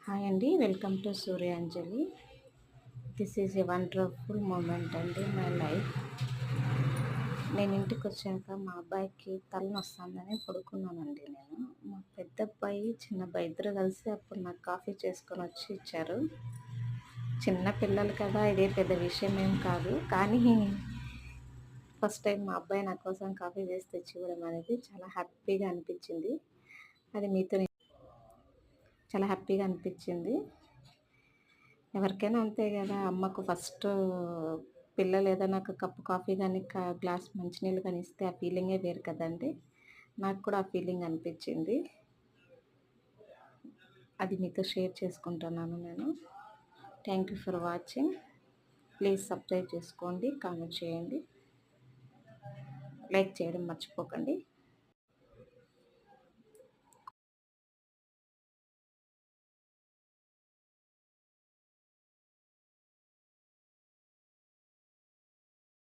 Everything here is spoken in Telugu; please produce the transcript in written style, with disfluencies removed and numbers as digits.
హాయ్ అండి, welcome to Suryanjali. This is a wonderful moment అండి మై లైఫ్. నేను ఇంటికి వచ్చాక మా అబ్బాయికి తలనొస్తుందని పడుకున్నానండి. మా పెద్ద అబ్బాయి చిన్న అబ్బాయి ఇద్దరు కలిసి అప్పుడు నాకు కాఫీ చేసుకొని వచ్చి ఇచ్చారు. చిన్న పిల్లలు కదా, ఇదే పెద్ద విషయం ఏం కాదు, కానీ ఫస్ట్ టైం మా అబ్బాయి నా కోసం కాఫీ చేసి తెచ్చి ఇవ్వడం అనేది చాలా హ్యాపీగా అనిపించింది. అది మీతో చాలా హ్యాపీగా అనిపించింది. ఎవరికైనా అంతే కదా, అమ్మకు ఫస్ట్ పిల్లలు ఏదైనా ఒక కప్పు కాఫీ కానీ గ్లాస్ మంచినీళ్ళు కానీ ఇస్తే ఆ ఫీలింగే వేరు కదండి. నాకు కూడా ఆ ఫీలింగ్ అనిపించింది. అది మీతో షేర్ చేసుకుంటున్నాను నేను. Thank you for watching. Please subscribe చేసుకోండి, కామెంట్ చేయండి, లైక్ చేయడం మర్చిపోకండి.